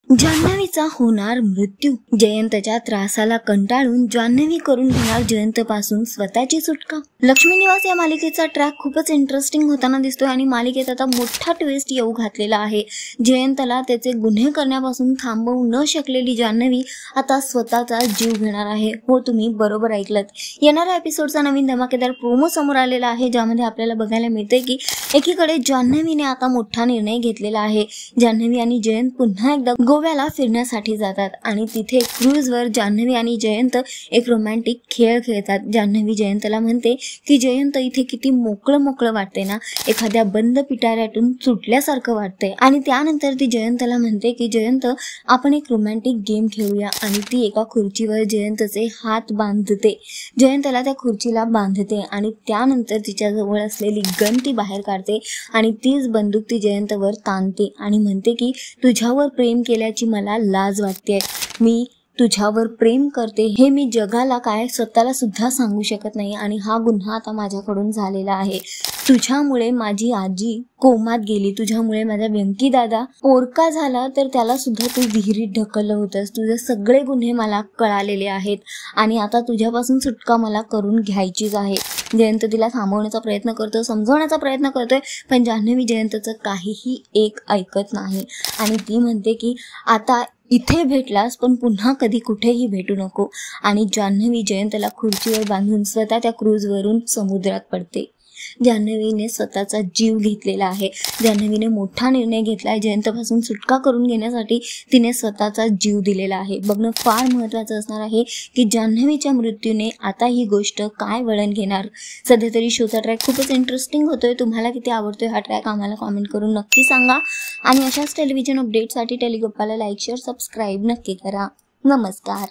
जान्हवीचा होणार मृत्यू। जयंतच्या त्रासाला कंटाळून जान्हवी करून घेणार जयंतपासून स्वतःची सुटका। लक्ष्मी निवास या मालिकेचा ट्रॅक खूपच इंटरेस्टिंग होताना दिसतोय आणि मालिकेत आता मोठा ट्विस्ट येऊ घातलेला आहे। जयंतला त्याचे गुन्हे करण्यापासून थांबवू न शकलेली जान्हवी आता स्वतःचा जीव घेणार आहे। हो, तुम्ही बरोबर ऐकलत। येणाऱ्या एपिसोडचा नवीन धमाकेदार प्रोमो समोर आलेला आहे, ज्यामध्ये आपल्याला बघायला मिळते की एकीकडे जान्हवीने आता मोठा निर्णय घेतलेला आहे। जान्हवी आणि जयंत पुन्हा एकदा गोव्याला फिरण्यासाठी जातात आणि तिथे क्रूजवर जान्हवी आणि जयंत एक रोमॅन्टिक खेळ खेळतात। जान्हवी जयंतला म्हणते की जयंत, इथे किती मोकळं मोकळं वाटते ना, एखाद्या बंद पिटाऱ्यातून सुटल्यासारखं वाटतंय। आणि त्यानंतर ती जयंतला म्हणते की जयंत, आपण एक रोमॅन्टिक गेम खेळूया। आणि ती एका खुर्चीवर जयंतचे हात बांधते, जयंतला त्या खुर्चीला बांधते आणि त्यानंतर तिच्या जवळ असलेली गन ती बाहेर काढते आणि तीच बंदूक ती जयंतवर ताणते आणि म्हणते की तुझ्यावर प्रेम केल्याची मला लाज वाटते। मी तुझ्यावर प्रेम करते हे मी जगाला काय स्वतःला सुद्धा सांगू शकत नाही आणि हा गुन्हा आता माझ्याकडून झालेला आहे। तुझ्यामुळे माझी आजी कोमात गेली, तुझ्यामुळे माझा व्यंकी दादा पोरका झाला तर त्याला सुद्धा तू विहिरीत ढकललं होतंस। तुझे सगळे गुन्हे मला कळालेले आहेत आणि आता तुझ्यापासून सुटका मला करून घ्यायचीच आहे। जयंत तिला थांबवण्याचा प्रयत्न करतो, समजवण्याचा प्रयत्न करतोय, पण जान्हवी जयंतचं काहीही एक ऐकत नाही आणि ती म्हणते की आता इथे भेटलास पण पुन्हा कधी कुठेही भेटू नको। आणि जान्हवी जयंतला खुर्चीवर बांधून स्वतः त्या क्रूजवरून समुद्रात पडते। जान्हवीने स्वतःचा जीव घेतलेला आहे। जान्हवीने मोठा निर्णय घेतलाय, जयंतपासून सुटका करून घेण्यासाठी तिने स्वतःचा जीव दिलेला आहे। बघणं फार महत्त्वाचं असणार आहे की जान्हवीच्या मृत्यूने आता ही गोष्ट काय वळण घेणार। सध्या तरी शोचा ट्रॅक खूपच इंटरेस्टिंग होतोय। तुम्हाला किती आवडतोय हा ट्रॅक आम्हाला कॉमेंट करून नक्की सांगा आणि अशाच टेलिव्हिजन अपडेटसाठी टेलिगप्पाला लाईक, शेअर, सबस्क्राईब नक्की करा। नमस्कार।